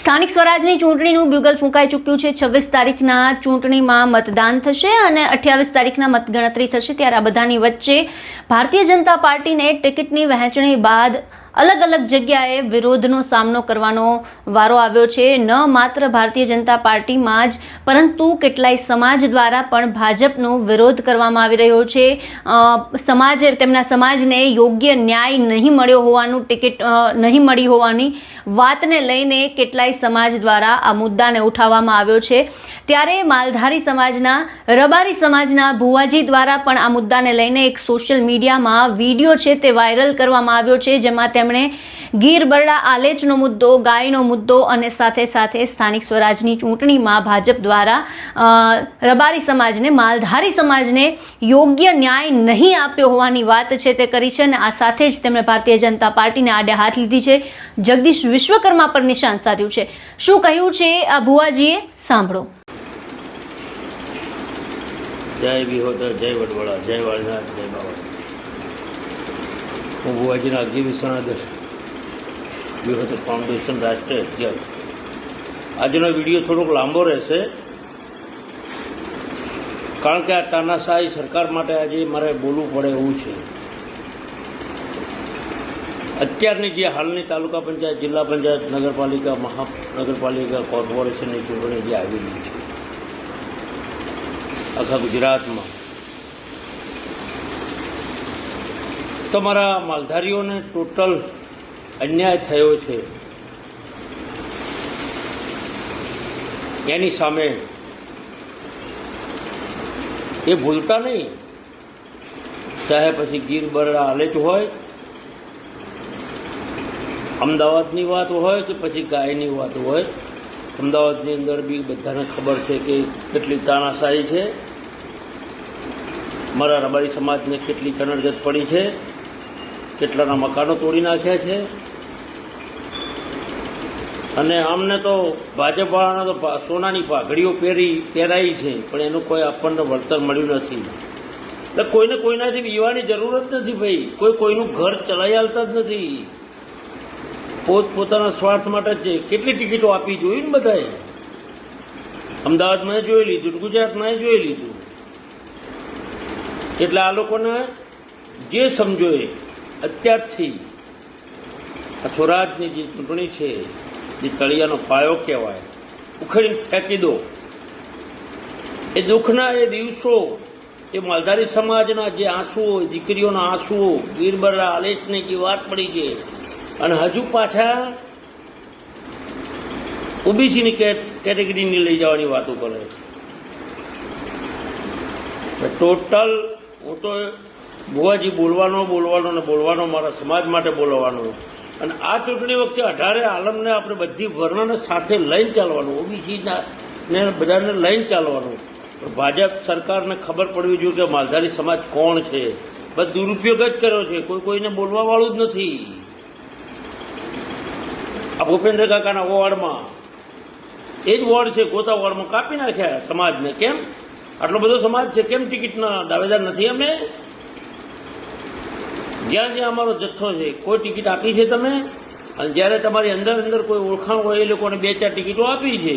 સ્થાનિક સ્વરાજની ચૂંટણીનું બ્યુગલ ફૂંકાઈ ચૂક્યું છે। 26 તારીખના ચૂંટણીમાં મતદાન થશે અને 28 તારીખના મતગણતરી થશે। ત્યારે આ બધાની વચ્ચે ભારતીય જનતા પાર્ટીને ટિકિટની વહેંચણી બાદ અલગ અલગ જગ્યાએ વિરોધનો સામનો કરવાનો વારો આવ્યો છે। ન માત્ર ભારતીય જનતા પાર્ટીમાં જ પરંતુ કેટલાય સમાજ દ્વારા પણ ભાજપનો વિરોધ કરવામાં આવી રહ્યો છે। તેમના સમાજને યોગ્ય ન્યાય નહીં મળ્યો હોવાનું, ટિકિટ નહીં મળી હોવાની વાતને લઈને કેટલાય સમાજ દ્વારા આ મુદ્દાને ઉઠાવવામાં આવ્યો છે। ત્યારે માલધારી સમાજના, રબારી સમાજના ભુવાજી દ્વારા પણ આ મુદ્દાને લઈને એક સોશિયલ મીડિયામાં વિડીયો છે તે વાયરલ કરવામાં આવ્યો છે, જેમાં તેમણે ગીર બરડા આલેચનો મુદ્દો, ગાયનો મુદ્દો અને સાથે સાથે સ્થાનિક સ્વરાજની ચૂંટણીમાં ભાજપ દ્વારા રબારી સમાજને, માલધારી સમાજને યોગ્ય ન્યાય નહીં આપ્યો હોવાની વાત છે તે કરી છે। અને આ સાથે જ તેમણે ભારતીય જનતા પાર્ટીને આડે હાથ લીધી છે, જગદીશ વિશ્વકર્મા પર નિશાન સાધ્યું છે। શું કહ્યું છે આ ભુવાજીએ, સાંભળો। જય વિહોદર, જય વડવડા, જય વાળનાથ, જય બાબા। હું ભુવાજીના અગજી વિશ્વનાથ વિહોદર ફાઉન્ડેશન રાષ્ટ્રીય અધ્યક્ષ। આજનો વિડીયો થોડોક લાંબો રહેશે, કારણ કે આ તાનાશાહી સરકાર માટે આજે મારે બોલવું પડે એવું છે। અત્યારની જે હાલની તાલુકા પંચાયત, જિલ્લા પંચાયત, નગરપાલિકા, મહાનગરપાલિકા, કોર્પોરેશનની ચૂંટણી જે આવી રહી છે આખા ગુજરાતમાં, તમારા માલધારીઓને ટોટલ અન્યાય થયો છે। એની સામે એ ભૂલતા નહીં, ચાહે પછી ગીર બરડા આલેચ હોય, અમદાવાદની વાત હોય કે પછી ગાયની વાત હોય। અમદાવાદની અંદર બી બધાને ખબર છે કે કેટલી તાનાશાહી છે, મારા રબારી સમાજને કેટલી કનડગત પડી છે, કેટલાના મકાનો તોડી નાખ્યા છે। અને આમને તો ભાજપવાળાને તો સોનાની પાઘડીઓ પહેરાઈ છે, પણ એનું કોઈ આપણને વળતર મળ્યું નથી। એટલે કોઈને કોઈનાથી બીવાની જરૂર જ નથી ભાઈ, કોઈ કોઈનું ઘર ચલાવી હાલતા જ નથી, પોતાના સ્વાર્થ માટે જ છે। કેટલી ટિકિટો આપી જોઈ ને બધાએ, અમદાવાદમાં જોઈ લીધું, ગુજરાતમાં જોઈ લીધું। એટલે આ લોકોને જે સમજો એ અત્યારથી આ સ્વરાજની જે ચૂંટણી છે, જે તળિયાનો પાયો કહેવાય, ઉખેડીને ફેંકી દો। એ દુઃખના એ દિવસો, એ માલધારી સમાજના જે આંસુઓ, દીકરીઓના આંસુઓ, ગીર બરડા આલેચની જે વાત પડી છે, અને હજુ પાછા ઓબીસીની કેટેગરીની લઈ જવાની વાતો કરે। ટોટલ હું તો ભુવાજી બોલવાનો મારા સમાજ માટે બોલવાનો। અને આ ચૂંટણી વખતે 18 આલમને આપણે બધી વર્ણને સાથે લઈને ચાલવાનું, ઓબીસીના ને બધાને લઈને ચાલવાનું। પણ ભાજપ સરકારને ખબર પડવી જોઈએ કે માલધારી સમાજ કોણ છે, બસ દુરુપયોગ જ કર્યો છે, કોઈને બોલવા વાળું જ નથી। આ ભૂપેન્દ્ર કાકાના વોર્ડમાં એ જ વોર્ડ છે, ગોતા વોર્ડમાં કાપી નાખ્યા સમાજને। કેમ આટલો બધો સમાજ છે, કેમ ટિકિટના દાવેદાર નથી અમે? જ્યાં જ્યાં અમારો જથ્થો છે, કોઈ ટિકિટ આપી છે તમે? અને જ્યારે તમારી અંદર કોઈ ઓળખાણ હોય એ લોકોને 2-4 ટિકિટો આપી છે।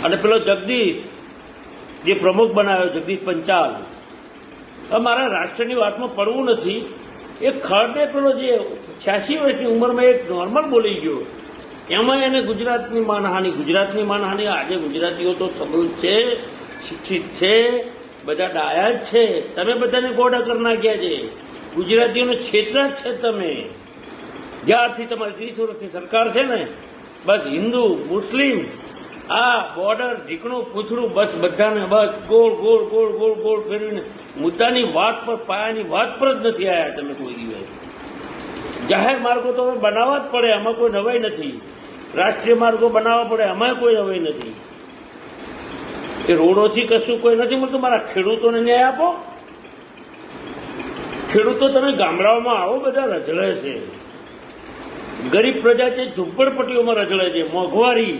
અને પેલો જગદીશ જે પ્રમુખ બનાવ્યો, જગદીશ પંચાલ, મારા રાષ્ટ્રની વાતમાં પડવું નથી, એ ખડને પેલો જે 86 વર્ષની ઉંમરમાં એક નોર્મલ બોલી ગયો, એમાં એને ગુજરાતની માનહાનિ। આજે ગુજરાતીઓ તો સમૃદ્ધ છે, શિક્ષિત છે, બધા ડાયા જ છે, તમે બધાને ગોડા કરી નાખ્યા છે, ગુજરાતીઓને છેતરા જ છે તમે। જ્યારથી તમારી 30 વર્ષની સરકાર છે ને, બસ હિન્દુ મુસ્લિમ આ બોર્ડર ઢીકણું પૂછડું બસ બધાને બસ ગોળ ગોળ ગોળ ગોળ ગોળ ફેરવીને મુદ્દાની વાત પર, પાયાની વાત પર જ નથી આવ્યા તમે કોઈ દિવસ। જાહેર માર્ગો તો બનાવવા જ પડે, આમાં કોઈ નવાઈ નથી। રાષ્ટ્રીય માર્ગો બનાવવા પડે, આમાં કોઈ નવાઈ નથી। એ રોડોથી કશું કોઈ નથી મળતું। મારા ખેડૂતોને ન્યાય આપો। ખેડૂતો તમે ગામડાઓમાં આવો, બધા રજળે છે, ગરીબ પ્રજા છે, ઝૂંપડપટ્ટીઓમાં રજળે છે, મોંઘવારી।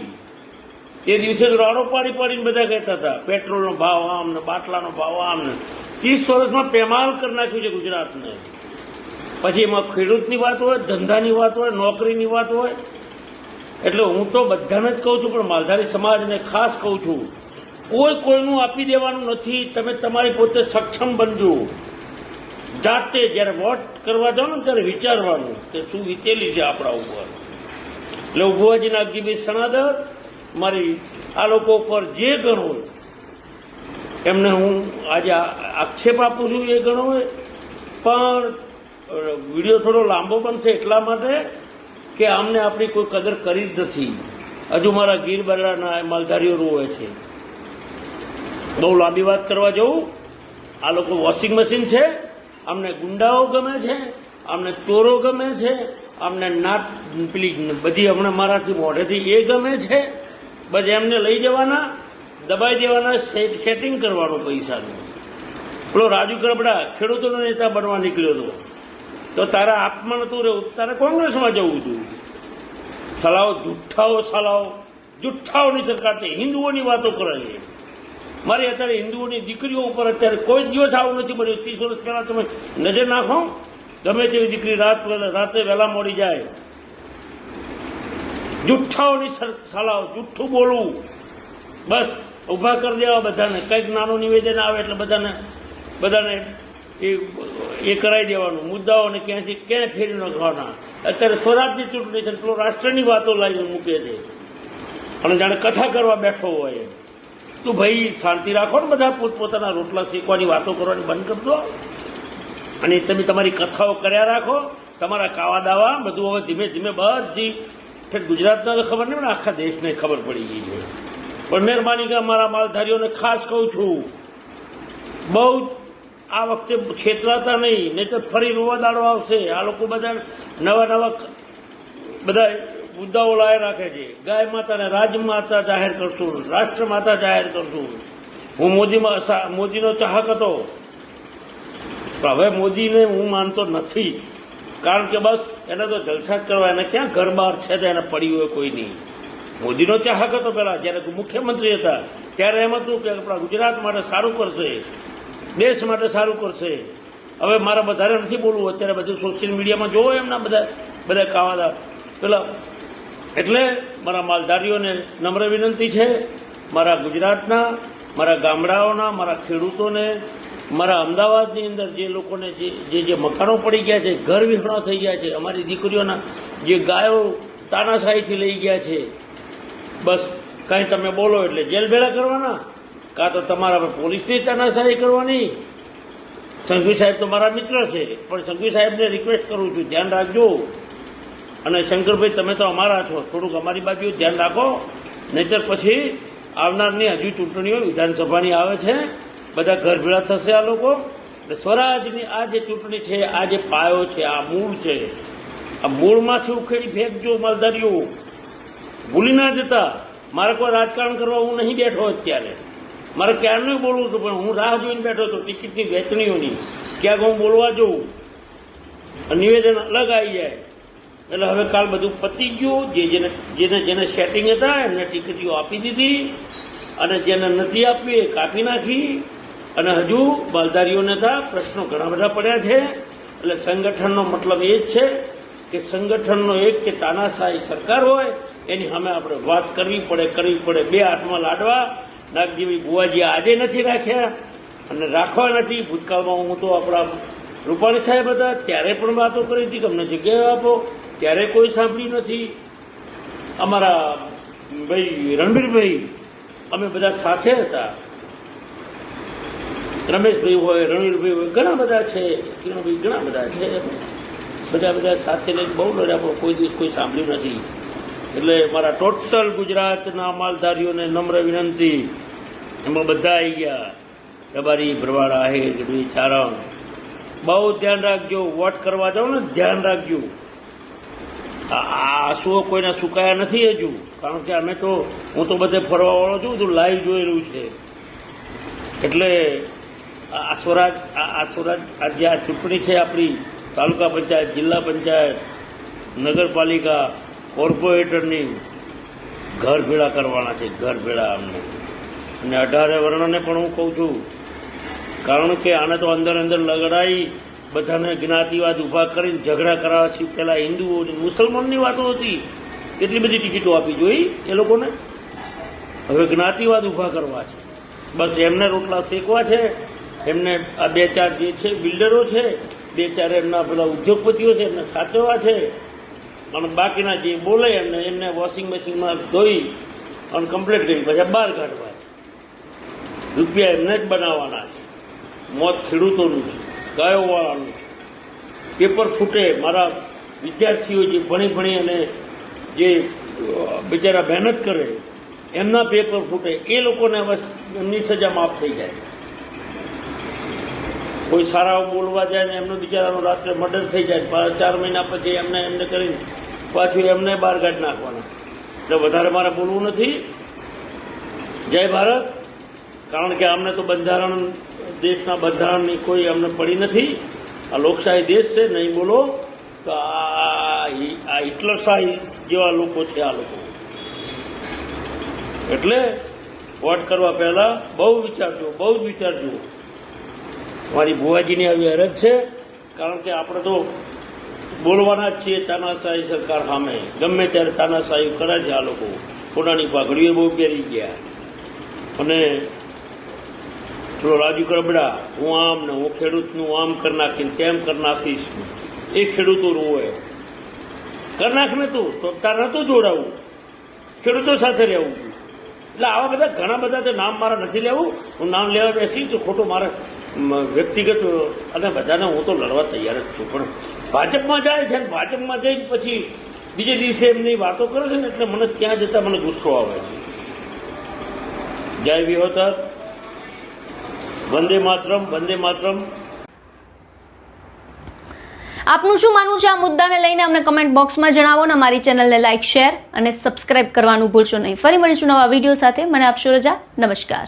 તે દિવસે રાડો પાડીને બધા કહેતા હતા પેટ્રોલનો ભાવ આમ ને બાટલાનો ભાવ આમ ને। 30 વર્ષમાં પેમાલ કરી નાખ્યું છે ગુજરાતને। પછી એમાં ખેડૂતની વાત હોય, ધંધાની વાત હોય, નોકરીની વાત હોય. એટલે હું તો બધાને જ કહું છું, પણ માલધારી સમાજને ખાસ કહું છું, કોઈનું આપી દેવાનું નથી. તમે તમારી પોતે સક્ષમ બનજો. જાતે જ્યારે વોટ કરવા જાઓ ને ત્યારે વિચારવાનું કે શું વીતેલી છે આપણા ઉપર. એટલે ઉભુવાજી નાગજીભાઈ સણાદર, મારી આ લોકો ઉપર જે ગણો હોય એમને હું આજે આક્ષેપ આપું છું, એ ગણો હોય. પણ વિડીયો થોડો લાંબો બનશે એટલા માટે કે આમને આપણી કોઈ કદર કરી જ નથી. હજુ મારા ગીર બરડાના માલધારીઓ રોવે છે. બહુ લાંબી વાત કરવા જવું. આ લોકો વોશિંગ મશીન છે, અમને ગુંડાઓ ગમે છે, અમને ચોરો ગમે છે, અમને નાટ પેલી બધી હમણાં મારાથી મોઢેથી એ ગમે છે. બસ એમને લઈ જવાના, દબાઈ દેવાના, સેટિંગ કરવાનું પૈસાનું. પેલો રાજુ કરબડા ખેડૂતોનો નેતા બનવા નીકળ્યો હતો, તો તારા આપમાં નતું રહેવું, તારે કોંગ્રેસમાં જવું હતું. જુઠ્ઠાઓની સરકાર છે. હિન્દુઓની વાતો કરે છે. મારી અત્યારે હિન્દુઓની દીકરીઓ ઉપર અત્યારે કોઈ દિવસ આવું નથી બન્યું. 30 વર્ષ પહેલા તમે નજર નાખો, ગમે તેવી દીકરી રાતે વહેલા મોડી જાય. જુઠ્ઠાઓની સલાહ, જુઠ્ઠું બોલવું, બસ ઊભા કરી દેવા બધાને. કંઈક નાનું નિવેદન આવે એટલે બધાને એ કરાવી દેવાનું. મુદ્દાઓને ક્યાંય ફેરી નાખવાના. અત્યારે સ્વરાજની ચૂંટણી છે, પેલો રાષ્ટ્રની વાતો લાવીને મૂકે છે અને જાણે કથા કરવા બેઠો હોય. તો ભાઈ શાંતિ રાખો ને, બધા પોતપોતાના રોટલા શેકવાની વાતો કરવાની બંધ કરી દો અને તમે તમારી કથાઓ કર્યા રાખો. તમારા કાવા દાવા બધું હવે ધીમે ધીમે બધી ગુજરાતના તો ખબર નહીં પણ આખા દેશને ખબર પડી ગઈ છે. પણ મહેરબાની કે અમારા માલધારીઓને ખાસ કહું છું, બહુ આ વખતે છેતરાતા નહીં, નહીં તો ફરી રોવા દાડો આવશે. આ લોકો બધા નવા બધા મુદ્દાઓ લાવી રાખે છે. ગાય માતાને રાજમાતા જાહેર કરશું, રાષ્ટ્રમાતા જાહેર કરશું. હું મોદીનો ચાહક હતો, પણ હવે મોદીને હું માનતો નથી. કારણ કે બસ એને તો જલસા જ કરવા, એને ક્યાં ઘર બહાર છે તો એને પડી હોય કોઈ નહીં. મોદીનો ચાહક હતો પહેલા, જ્યારે મુખ્યમંત્રી હતા ત્યારે એમ હતું કે આપણા ગુજરાત માટે સારું કરશે, દેશ માટે સારું કરશે. હવે મારે વધારે નથી બોલવું, અત્યારે બધું સોશિયલ મીડિયામાં જોવો એમના બધા કાવાદા પેલા. એટલે મારા માલધારીઓને નમ્ર વિનંતી છે, મારા ગુજરાતના, મારા ગામડાઓના, મારા ખેડૂતોને, મારા અમદાવાદની અંદર જે લોકોને જે મકાનો પડી ગયા છે, ઘર વિહોણા થઈ ગયા છે, અમારી દીકરીઓના જે ગાયો તાનાશાહીથી લઈ ગયા છે, બસ કાંઈ તમે બોલો એટલે જેલ ભેળા કરવાના, કાં તો તમારા પોલીસની તાનાશાહી કરવાની. સંઘવી સાહેબ તો મારા મિત્ર છે, પણ સંઘવી સાહેબને રિક્વેસ્ટ કરું છું, ધ્યાન રાખજો. અને શંકરભાઈ તમે તો અમારા છો, થોડુંક અમારી બાજુ ધ્યાન રાખો, નહીતર પછી આવનારની હજુ ચૂંટણીઓ વિધાનસભાની આવે છે, બધા ઘર ભેળા થશે આ લોકો. સ્વરાજની આ જે ચૂંટણી છે, આ જે પાયો છે, આ મૂળ છે, આ મૂળમાંથી ઉખેડી ફેંકજો માલધારીઓ. ભૂલી ના જતા. મારે કોઈ રાજકારણ કરવા હું નહીં બેઠો અત્યારે, મારે ક્યારનું બોલવું હતું, પણ હું રાહ જોઈને બેઠો હતો ટિકિટની વહેંચણીઓની, ક્યાંક હું બોલવા જઉં, નિવેદન અલગ આવી જાય. એટલે હવે કાલ બધું પતી ગયું. જેને સેટિંગ હતા એમને ટિકિટો આપી દીધી, અને જેને નથી આપવી એ કાપી નાખી. અને હજુ માલધારીઓને હતા પ્રશ્નો ઘણા બધા પડ્યા છે. એટલે સંગઠનનો મતલબ એ જ છે કે સંગઠનનો એક કે તાનાશાહી સરકાર હોય એની સામે આપણે વાત કરવી પડે. બે હાથમાં લાડવા. નાગજીભાઈ બુવાજી આજે નથી રાખ્યા અને રાખવા નથી. ભૂતકાળમાં હું તો આપણા રૂપાણી સાહેબ હતા ત્યારે પણ વાતો કરી હતી કે અમને જગ્યાએ આપો, ત્યારે કોઈ સાંભળ્યું નથી. અમારા ભાઈ રણબીરભાઈ, અમે બધા સાથે હતા. રમેશભાઈ હોય, રણવીરભાઈ હોય, ઘણા બધા છે, કિરણભાઈ ઘણા બધા છે. બધા સાથે લઈને બહુ લડ્યા, પણ કોઈ દિવસ કોઈ સાંભળ્યું નથી. એટલે મારા ટોટલ ગુજરાતના માલધારીઓને નમ્ર વિનંતી, એમાં બધા આવી ગયા, રબારી, ભરવાડ, આહિર, ગઢવી, ચારણ. બહુ ધ્યાન રાખજો. વોટ કરવા જાઓ ને ધ્યાન રાખજો. આ આંસુઓ કોઈના સુકાયા નથી હજુ, કારણ કે હું તો બધે ફરવાવાળો છું, બધું લાઈવ જોયેલું છે. એટલે આ સ્વરાજ જે આ ચૂંટણી છે આપણી તાલુકા પંચાયત, જિલ્લા પંચાયત, નગરપાલિકા, કોર્પોરેટરની ઘર ભેળા કરવાના છે, ઘર ભેળા અમને. અને 18 વર્ણને પણ હું કહું છું, કારણ કે આને તો અંદર લડાઈ બધાને જ્ઞાતિવાદ ઊભા કરીને ઝઘડા કરાવવા પેલા હિન્દુઓ મુસલમાનની વાતો હતી, કેટલી બધી ટિકિટો આપી જોઈ એ લોકોને. હવે જ્ઞાતિવાદ ઊભા કરવા છે, બસ એમને રોટલા શેકવા છે. એમને આ 2-4 જે છે બિલ્ડરો છે, 2-4 એમના પેલા ઉદ્યોગપતિઓ છે, એમને સાચવવા છે. અને બાકીના જે બોલે એમને વોશિંગ મશીનમાં ધોઈ અને કમ્પ્લીટ કરી પછી બહાર કાઢવા છે. રૂપિયા એમને જ બનાવવાના છે. મોત ખેડૂતોનું છે, ગાયોવાળાનું છે. પેપર ફૂટે, મારા વિદ્યાર્થીઓ જે ભણી અને જે બિચારા મહેનત કરે એમના પેપર ફૂટે, એ લોકોને એમની સજા માફ થઈ જાય. કોઈ સારા બોલવા જાય ને એમનું બિચારાનું રાત્રે મર્ડર થઈ જાય, 4 મહિના પછી એમને કરીને પાછું એમને બહાર કાઢી નાખવાના. એટલે વધારે મારે બોલવું નથી. જય ભારત. કારણ કે અમને તો બંધારણ, દેશના બંધારણની કોઈ અમને પડી નથી. આ લોકશાહી દેશ છે, નહીં બોલો તો આ હિટલરશાહી જેવા લોકો છે આ લોકો. એટલે વોટ કરવા પહેલા બહુ જ વિચારજો. મારી ભુવાજીની આવી અરજ છે, કારણ કે આપણે તો બોલવાના જ છીએ તાનાશાહી સરકાર સામે. ગમે ત્યારે તાનાશાહી કરે છે આ લોકો. કોનાની પાઘડીઓ બહુ પહેરી ગયા. અને પેલો રાજુ કરબડા, હું આમ ને હું ખેડૂતનું આમ કરી નાખીને તેમ કરી નાખીશ, એ ખેડૂતો રોવે. કરી નાખ ને તું તો તાર નહોતું જોડાવું, ખેડૂતો સાથે રહેવું. એટલે આવા બધા ઘણા બધા નામ મારે નથી લેવું. હું નામ લેવા બેસી તો ખોટું મારે વ્યક્તિગત, અને બધાને હું તો લડવા તૈયાર જ છું. પણ ભાજપમાં જાય છે ને ભાજપમાં જઈને પછી બીજે દિવસે એમની વાતો કરે છે ને, એટલે મને ત્યાં જતા મને ગુસ્સો આવે છે. જય વિહોતર, વંદે માતરમ, વંદે માતરમ. આપનું શું માનવું છે આ મુદ્દાને લઈને અમને કમેન્ટ બોક્સમાં જણાવો ને અમારી ચેનલને લાઇક, શેર અને સબસ્ક્રાઇબ કરવાનું ભૂલશો નહીં. ફરી મળીશું નવા વિડીયો સાથે. મને આપશો રજા. નમસ્કાર.